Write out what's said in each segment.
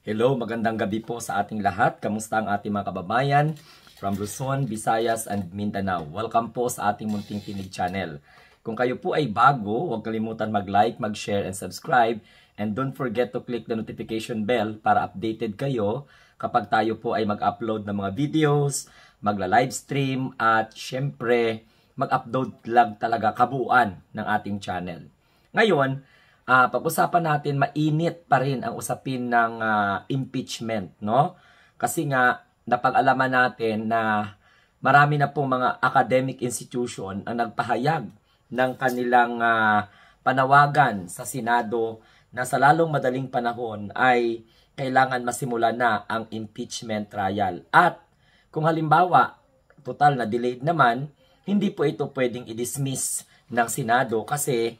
Hello, magandang gabi po sa ating lahat. Kamusta ang ating mga kababayan from Luzon, Visayas, and Mindanao? Welcome po sa ating Munting Tinig channel. Kung kayo po ay bago, huwag kalimutan mag-like, mag-share, and subscribe. And don't forget to click the notification bell para updated kayo kapag tayo po ay mag-upload ng mga videos, magla-livestream, at syempre, mag-upload lang talaga kabuuan ng ating channel. Ngayon, pag-usapan natin, mainit pa rin ang usapin ng impeachment, no? Kasi nga, napag-alaman natin na marami na pong mga academic institution ang nagpahayag ng kanilang panawagan sa Senado na sa lalong madaling panahon ay kailangan masimulan na ang impeachment trial. At kung halimbawa, total na delayed naman, hindi po ito pwedeng i-dismiss ng Senado kasi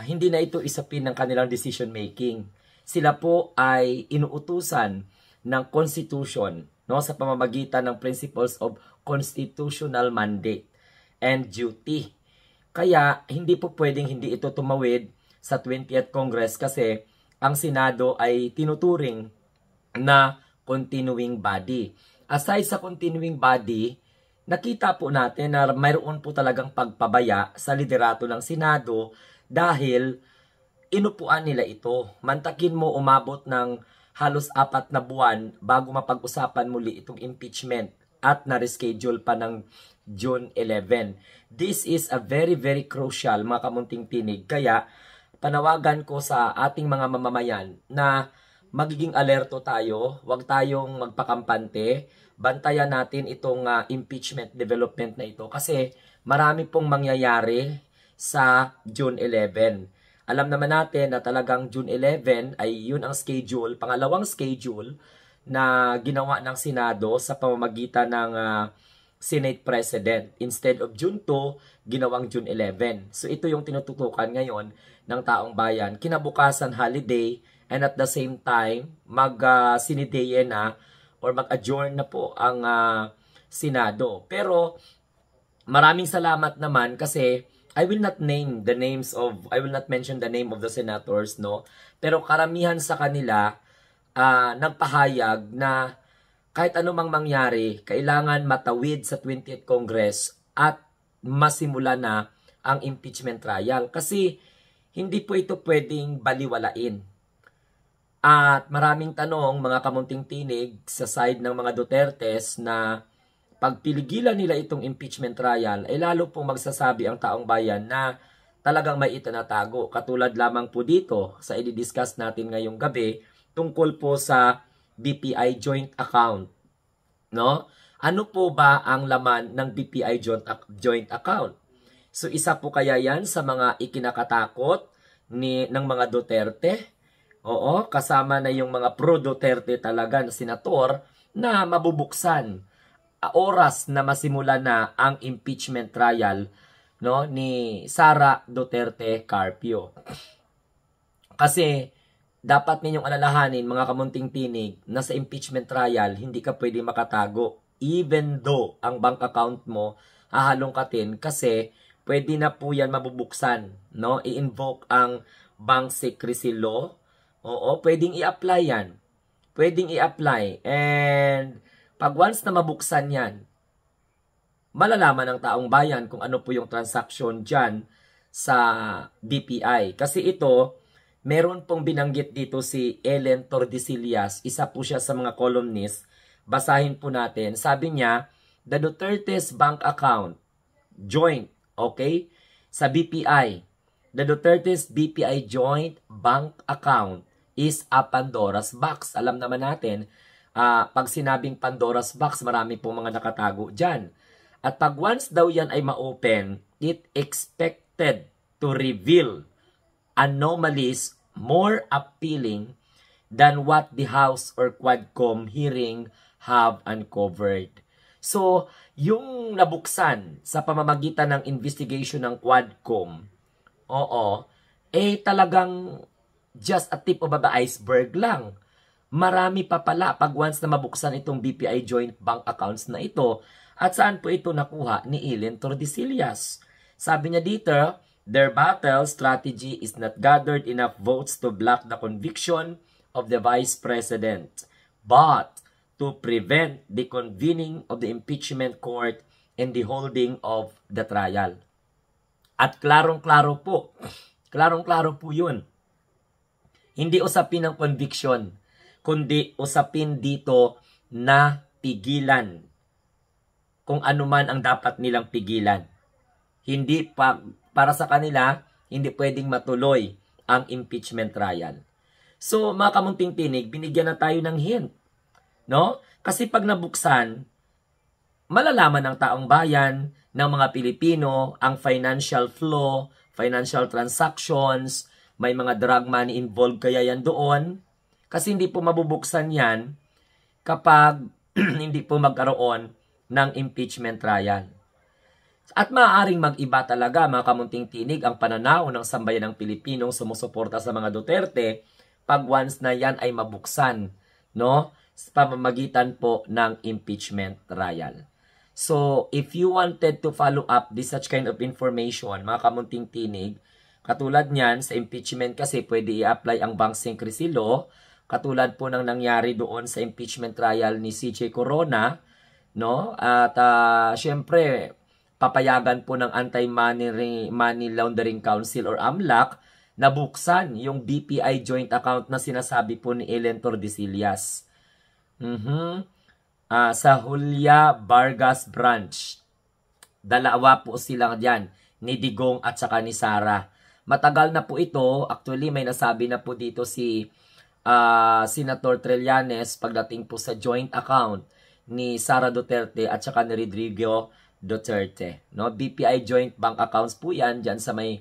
hindi na ito isapin ng kanilang decision making. Sila po ay inuutusan ng Constitution, no, sa pamamagitan ng Principles of Constitutional Mandate and Duty. Kaya hindi po pwedeng hindi ito tumawid sa 20th Congress kasi ang Senado ay tinuturing na continuing body. Aside sa continuing body, nakita po natin na mayroon po talagang pagpabaya sa liderato ng Senado dahil inupuan nila ito. Mantakin mo umabot ng halos 4 na buwan bago mapag-usapan muli itong impeachment at na-reschedule pa ng June 11. This is a very crucial, mga kamunting tinig. Kaya panawagan ko sa ating mga mamamayan na magiging alerto tayo, huwag tayong magpakampante, bantayan natin itong impeachment development na ito kasi marami pong mangyayari sa June 11. Alam naman natin na talagang June 11 ay yun ang schedule, pangalawang schedule na ginawa ng Senado sa pamamagitan ng Senate President. Instead of June 2, ginawang June 11. So ito yung tinututukan ngayon ng taong bayan. Kinabukasan holiday and at the same time mag-sinidaye na or mag-adjourn na po ang Senado. Pero maraming salamat naman kasi I will not mention the name of the senators, no? Pero karamihan sa kanila nagpahayag na kahit anumang mangyari, kailangan matawid sa 20th Congress at masimula na ang impeachment trial. Kasi hindi po ito pwedeng baliwalain. At maraming tanong, mga kamunting tinig, sa side ng mga Dutertes na pag piligilan nila itong impeachment trial, ay lalo pong magsasabi ang taong bayan na talagang may itinatago. Katulad lamang po dito sa i-discuss natin ngayong gabi tungkol po sa BPI joint account. No? Ano po ba ang laman ng BPI joint account? So isa po kaya yan sa mga ikinakatakot ng mga Duterte? Oo, kasama na yung mga pro-Duterte talaga na senator na mabubuksan oras na masimula na ang impeachment trial, no, ni Sara Duterte Carpio. Kasi dapat ninyong alalahanin, mga kamunting tinig, na sa impeachment trial hindi ka pwede makatago even though ang bank account mo hahalongkatin kasi pwede na po yan mabubuksan, no? I-invoke ang bank secrecy law. Oo, pwedeng i-apply yan. Pwedeng i-apply and pag once na mabuksan yan, malalaman ng taong bayan kung ano po yung transaction dyan sa BPI. Kasi ito, meron pong binanggit dito si Ellen Tordesillas, isa po siya sa mga columnist. Basahin po natin. Sabi niya, the Duterte's bank account, joint, okay, sa BPI. The Duterte's BPI joint bank account is a Pandora's box. Alam naman natin, pag sinabing Pandora's box, marami pong mga nakatago dyan. At pag once daw yan ay ma-open, it expected to reveal anomalies more appealing than what the House or Quadcom hearing have uncovered. So, yung nabuksan sa pamamagitan ng investigation ng Quadcom, talagang just a tip of the iceberg lang. Marami pa pala pag once na mabuksan itong BPI joint bank accounts na ito. At saan po ito nakuha ni Ellen Tordesillas? Sabi niya dito, their battle strategy is not gathered enough votes to block the conviction of the Vice President, but to prevent the convening of the impeachment court and the holding of the trial. At klarong-klaro po yun. Hindi usapin ng conviction, kundi usapin dito na pigilan kung ano man ang dapat nilang pigilan. Hindi para sa kanila, hindi pwedeng matuloy ang impeachment trial. So, mga kamunting tinig, binigyan na tayo ng hint. No? Kasi pag nabuksan, malalaman ng taong bayan, ng mga Pilipino, ang financial flow, financial transactions, may mga drug money involved kaya yan doon. Kasi hindi po mabubuksan yan kapag hindi po magkaroon ng impeachment trial. At maaaring mag-iba talaga, mga kamunting tinig, ang pananaw ng sambayan ng Pilipinong sumusuporta sa mga Duterte pag once na yan ay mabuksan, no? Sa pamamagitan po ng impeachment trial. So, if you wanted to follow up this such kind of information, mga kamunting tinig, katulad niyan, sa impeachment kasi pwede i-apply ang Bank Secrecy Law, katulad po ng nangyari doon sa impeachment trial ni CJ Corona, no? At syempre, papayagan po ng Anti-Money Laundering Council or AMLAC na buksan yung BPI joint account na sinasabi po ni Ellen Tordesillas. Sa Julia Vargas branch. Dalawa po sila diyan, ni Digong at saka ni Sara. Matagal na po ito, actually may nasabi na po dito si Senator Trillanes pagdating po sa joint account ni Sara Duterte at saka ni Rodrigo Duterte. No? BPI joint bank accounts po yan dyan sa may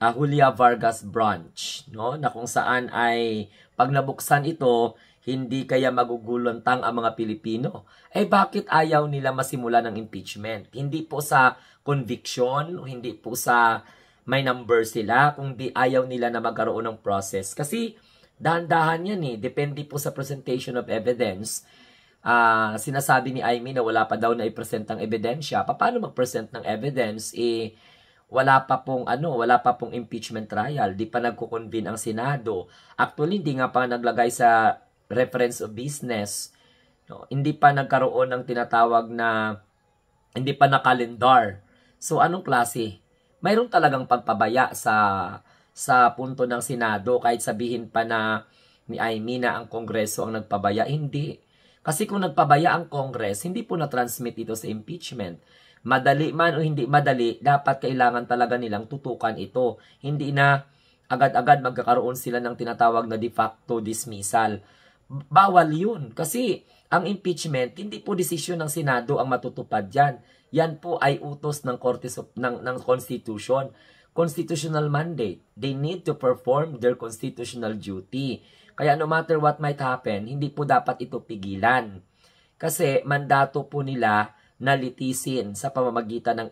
Julia Vargas branch. No? Na kung saan ay pag nabuksan ito, hindi kaya maguguluntang ang mga Pilipino. Eh bakit ayaw nila masimula ng impeachment? Hindi po sa conviction, hindi po sa may number sila, kundi ayaw nila na magkaroon ng process. Kasi dahan-dahan yan eh. Depende po sa presentation of evidence. Sinasabi ni Amy na wala pa daw na i-present ang ebidensya. Paano mag-present ng evidence? Wala pa pong impeachment trial. Di pa nagko-convene ang Senado. Actually, hindi nga pa naglagay sa reference of business. No? Hindi pa nagkaroon ng tinatawag na, hindi pa nakalendar. So, anong klase? Mayroon talagang pagpabaya sa punto ng Senado, kahit sabihin pa na ni Amy na ang Kongreso ang nagpabaya. Hindi. Kasi kung nagpabaya ang Congress, hindi po na-transmit ito sa impeachment. Madali man o hindi madali, dapat kailangan talaga nilang tutukan ito. Hindi na agad-agad magkakaroon sila ng tinatawag na de facto dismissal. Bawal yun. Kasi ang impeachment, hindi po desisyon ng Senado ang matutupad yan. Yan po ay utos ng ng Constitution. Constitutional mandate. They need to perform their constitutional duty. Kaya no matter what might happen, hindi po dapat ito pigilan. Kasi mandato po nila na litisin sa pamamagitan ng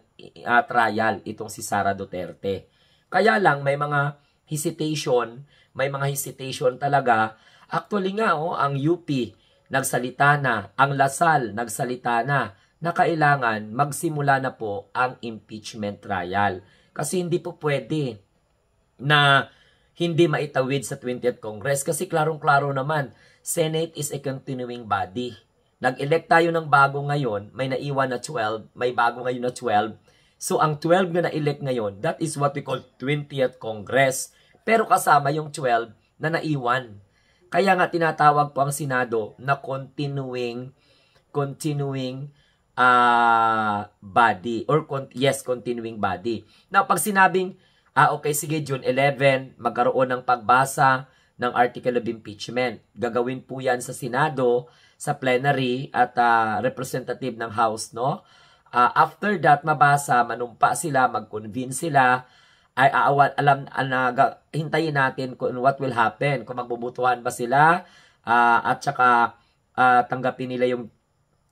trial itong si Sara Duterte. Kaya lang may mga hesitation talaga. Actually nga, ang UP nagsalita na, ang Lasal nagsalita na kailangan magsimula na po ang impeachment trial. Kasi hindi po pwede na hindi maitawid sa 20th Congress. Kasi klarong-klaro naman, Senate is a continuing body. Nag-elect tayo ng bago ngayon, may naiwan na 12, may bago ngayon na 12. So ang 12 na na-elect ngayon, that is what we call 20th Congress. Pero kasama yung 12 na naiwan. Kaya nga tinatawag po ang Senado na continuing body or continuing body. Now pag sinabing okay sige June 11 magkaroon ng pagbasa ng article of impeachment. Gagawin po 'yan sa Senado, sa plenary at representative ng House, no? After that mabasa, manumpa sila, mag-convene sila, ay hintayin natin kung what will happen, kung magbubutuhan ba sila at saka tanggapin nila yung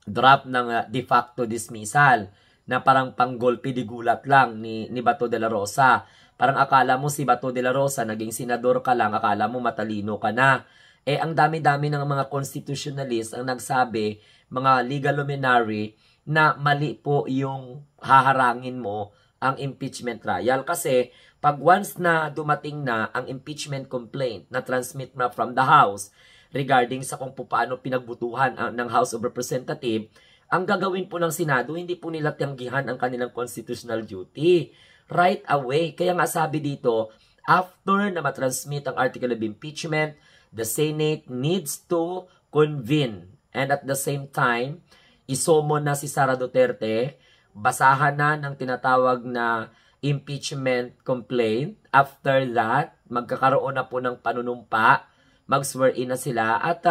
draft ng de facto dismissal na parang panggolpe di gulat lang ni Bato de la Rosa. Parang akala mo si Bato de la Rosa naging senador ka lang, akala mo matalino ka na. Ang dami-dami ng mga constitutionalist ang nagsabi, mga legal luminary, na mali po yung haharangin mo ang impeachment trial. Kasi pag once na dumating na ang impeachment complaint na transmit na from the House regarding sa kung paano pinagbutuhan ng House of Representatives, ang gagawin po ng Senado, hindi po nila tiyanggihan ang kanilang constitutional duty right away. Kaya nga sabi dito, after na matransmit ang article of impeachment, the Senate needs to convene. And at the same time, isomon na si Sara Duterte, basahan na ng tinatawag na impeachment complaint. After that, magkakaroon na po ng panunumpa, mag-swear in na sila. At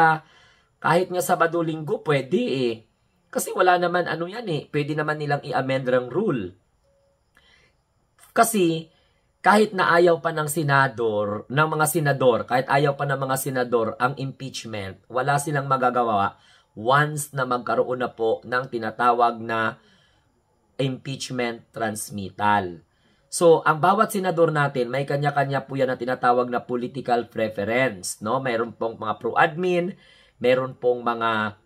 kahit nga Sabado-Linggo, pwede eh. Kasi wala naman ano yan eh. Pwede naman nilang i-amend ang rule. Kasi kahit na ayaw pa ng mga senador, kahit ayaw pa ng mga senador ang impeachment, wala silang magagawa once na magkaroon na po ng tinatawag na impeachment transmittal. So, ang bawat senador natin, may kanya-kanya po yan na tinatawag na political preference. No? Mayroon pong mga pro-admin, mayroon pong mga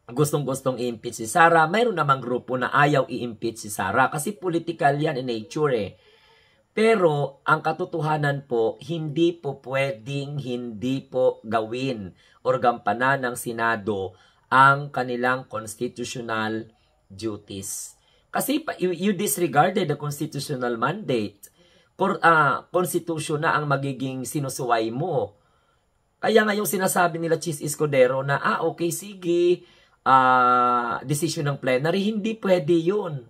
gustong-gustong i-impeach si Sara, mayroon namang grupo na ayaw i-impeach si Sara kasi political yan in nature eh. Pero, ang katotohanan po, hindi po gawin or gampanan ng Senado ang kanilang constitutional duties. Kasi you disregarded the constitutional mandate. Constitution na ang magiging sinusuway mo. Kaya nga yung sinasabi nila Chis Escudero na, okay, sige, decision ng plenary, hindi pwede yun.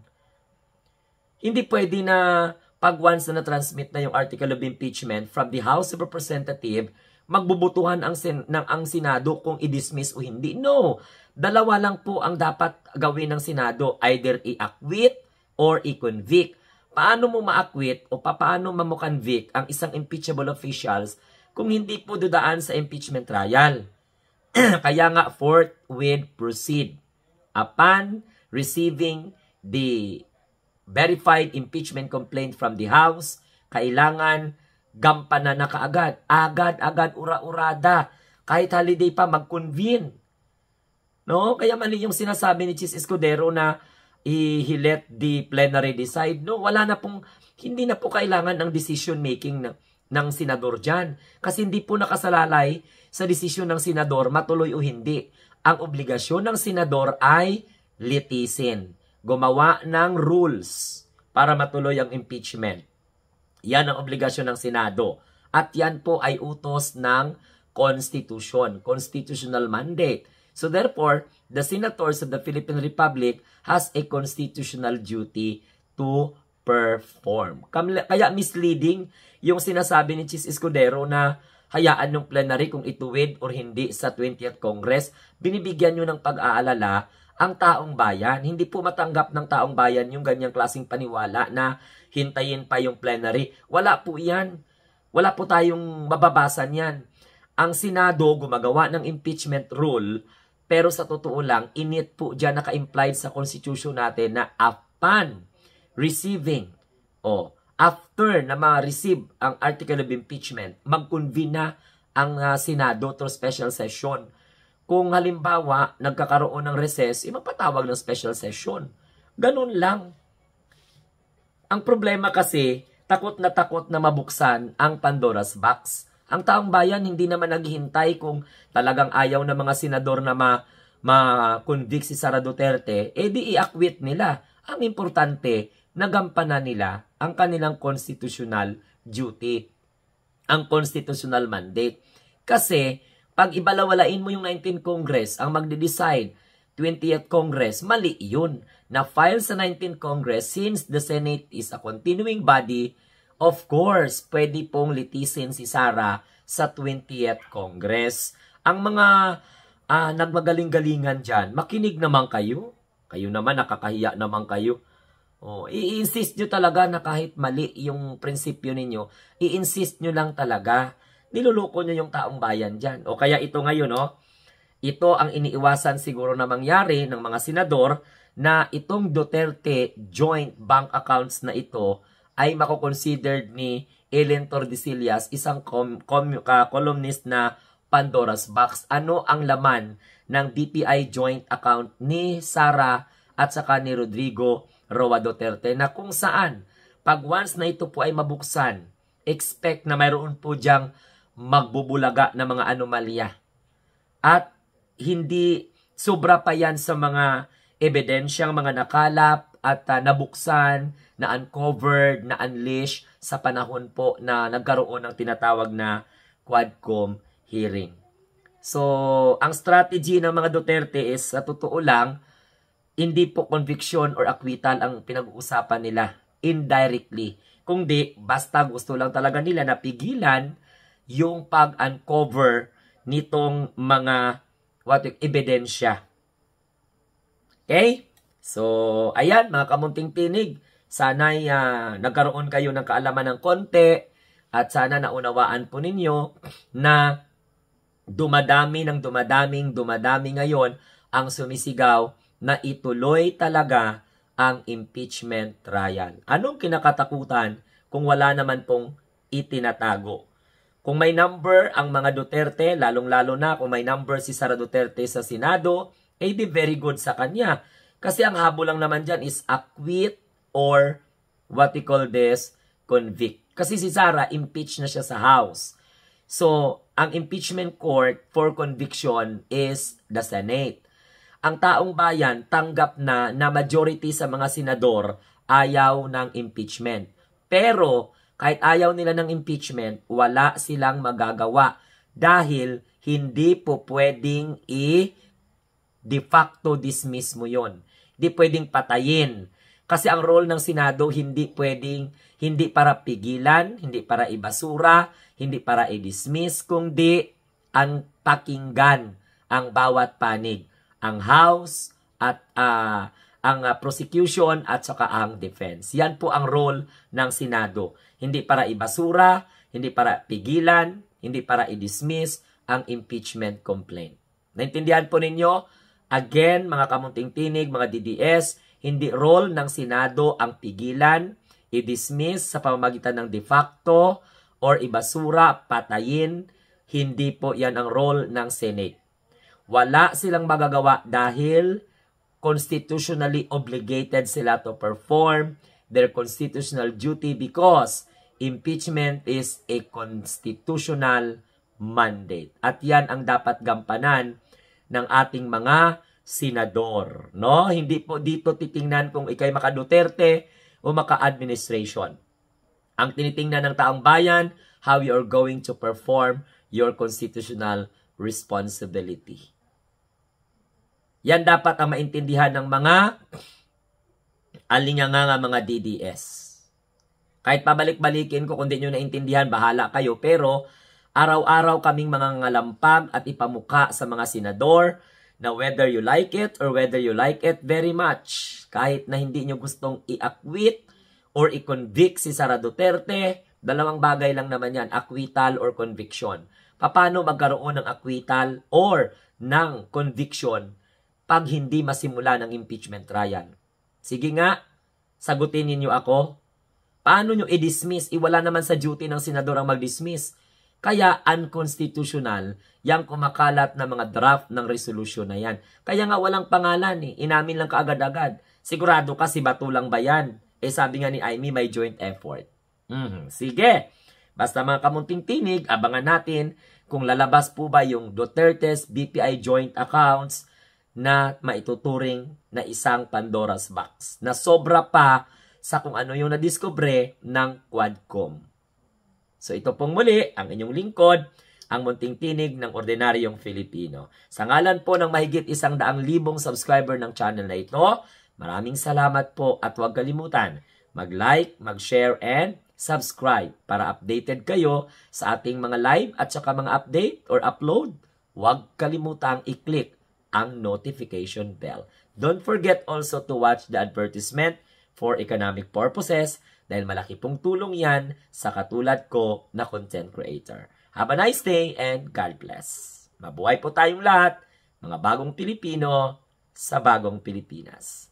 Hindi pwede na pag once na na-transmit na yung article of impeachment from the House of Representatives, magbubutuhan ang Senado kung i-dismiss o hindi. No! Dalawa lang po ang dapat gawin ng Senado, either i-acquit or i-convict. Paano mo ma-acquit o paano mo-convict ang isang impeachable officials kung hindi po dudaan sa impeachment trial? Kaya nga, forthwith proceed. Upon receiving the verified impeachment complaint from the House, kailangan gampanan na kaagad. Agad-agad, ura-urada. Kahit holiday pa, mag-convene. No? Kaya mali yung sinasabi ni Chis Escudero na he let the plenary decide. No, hindi na po kailangan ng decision making ng senador dyan. Kasi hindi po nakasalalay sa desisyon ng senador matuloy o hindi. Ang obligasyon ng senador ay litisin. Gumawa ng rules para matuloy ang impeachment. Yan ang obligasyon ng Senado. At yan po ay utos ng Constitution, constitutional mandate. So therefore, the senators of the Philippine Republic has a constitutional duty to perform. Kaya misleading yung sinasabi ni Chis Escudero na hayaan yung plenary kung ituwid or hindi sa 20th Congress. Binibigyan nyo ng pag-aalala ang taong bayan. Hindi po matanggap ng taong bayan yung ganyang klaseng paniwala na hintayin pa yung plenary. Wala po yan. Wala po tayong mababasan yan. Ang Senado gumagawa ng impeachment rule, pero sa totoo lang, init po dyan naka-implied sa Constitution natin na upon receiving after na ma-receive ang article of impeachment, mag-convene na ang Senado through special session. Kung halimbawa, nagkakaroon ng recess, mapatawag ng special session. Ganun lang. Ang problema kasi, takot na mabuksan ang Pandora's Box. Ang taong bayan hindi naman naghihintay kung talagang ayaw ng mga senador na ma-convict si Sara Duterte, di i-acquit nila. Ang importante, nagampanan nila ang kanilang constitutional duty, ang constitutional mandate. Kasi, pag ibalawalain mo yung 19th Congress, ang magde-decide, 20th Congress, mali yun. Na-file sa 19th Congress, since the Senate is a continuing body, of course, pwede pong litisin si Sara sa 20th Congress. Ang mga nagmagaling-galingan dyan, makinig naman kayo. Kayo naman, nakakahiya naman kayo. I-insist nyo talaga na kahit mali yung prinsipyo ninyo, i-insist nyo lang talaga. Niluloko nyo yung taong bayan dyan. O kaya ito ngayon, ito ang iniiwasan siguro na mangyari ng mga senador na itong Duterte joint bank accounts na ito ay mako-considered ni Ellen Tordesillas, isang columnist na Pandora's Box. Ano ang laman ng BPI joint account ni Sara at saka ni Rodrigo Roa Duterte na kung saan pag once na ito po ay mabuksan, expect na mayroon po diyang magbubulaga na mga anomalya. At hindi sobra pa yan sa mga ebidensyang mga nakalap at nabuksan, na-uncovered, na-unleash sa panahon po na nagkaroon ng tinatawag na Quadcom hearing. So, ang strategy ng mga Duterte is, sa totoo lang, hindi po conviction or acquittal ang pinag-uusapan nila indirectly. Kung di, basta gusto lang talaga nila na pigilan yung pag-uncover nitong mga ebidensya. Okay? So, ayan mga kamunting tinig. Sana'y nagkaroon kayo ng kaalaman ng konti at sana naunawaan po ninyo na dumadami ngayon ang sumisigaw na ituloy talaga ang impeachment trial. Anong kinakatakutan kung wala naman pong itinatago? Kung may number ang mga Duterte, lalong-lalo na kung may number si Sara Duterte sa Senado, eh di very good sa kanya. Kasi ang habol lang naman dyan is acquit or what we call this, convict. Kasi si Sara, impeach na siya sa House. So, ang impeachment court for conviction is the Senate. Ang taong bayan tanggap na majority sa mga senador ayaw ng impeachment. Pero, kahit ayaw nila ng impeachment, wala silang magagawa dahil hindi po pwedeng de facto dismiss mo yon. Hindi pwedeng patayin. Kasi ang role ng Senado hindi para pigilan, hindi para ibasura, hindi para i-dismiss, kundi ang pakinggan ang bawat panig. Ang House at ang prosecution at saka ang defense. Yan po ang role ng Senado. Hindi para ibasura, hindi para pigilan, hindi para i-dismiss ang impeachment complaint. Naintindihan po ninyo? Again, mga kamunting tinig, mga DDS, hindi role ng Senado ang pigilan, i-dismiss sa pamamagitan ng de facto or ibasura, patayin. Hindi po yan ang role ng Senate. Wala silang magagawa dahil constitutionally obligated sila to perform their constitutional duty because impeachment is a constitutional mandate. At yan ang dapat gampanan ng ating mga senador. No? Hindi po dito titingnan kung ikay maka-Duterte o maka-administration. Ang tinitingnan ng taong bayan, how you are going to perform your constitutional responsibility. Yan dapat ang maintindihan ng mga alinyanga mga DDS. Kahit pabalik-balikin ko, kung di nyo naintindihan, bahala kayo. Pero araw-araw kaming mga ngalampag at ipamuka sa mga senador na whether you like it or whether you like it very much, kahit na hindi nyo gustong i-acquit or i-convict si Sara Duterte, dalawang bagay lang naman yan, acquittal or conviction. Paano magkaroon ng acquittal or ng conviction pag hindi masimula ng impeachment trial? Sige nga, sagutin ninyo ako. Paano nyo i-dismiss? Iwala naman sa duty ng senador ang mag-dismiss. Kaya unconstitutional yang kumakalat na mga draft ng resolution na yan. Kaya nga walang pangalan Inamin lang kaagad-agad. Sigurado ka si bato lang ba yan? Sabi nga ni Amy, may joint effort. Sige. Basta mga kamunting tinig, abangan natin kung lalabas po ba yung Duterte's BPI joint accounts na maituturing na isang Pandora's box na sobra pa sa kung ano yung nadiskubre ng Quadcom. So ito pong muli ang inyong lingkod, ang munting tinig ng ordinaryong Filipino. Sa ngalan po ng mahigit 100,000 subscriber ng channel na ito, maraming salamat po at huwag kalimutan mag-like, mag-share, and subscribe para updated kayo sa ating mga live at saka mga update or upload. Huwag kalimutang i-click ang notification bell. Don't forget also to watch the advertisement for economic purposes dahil malaki pong tulong yan sa katulad ko na content creator. Have a nice day and God bless. Mabuhay po tayong lahat, mga bagong Pilipino sa bagong Pilipinas.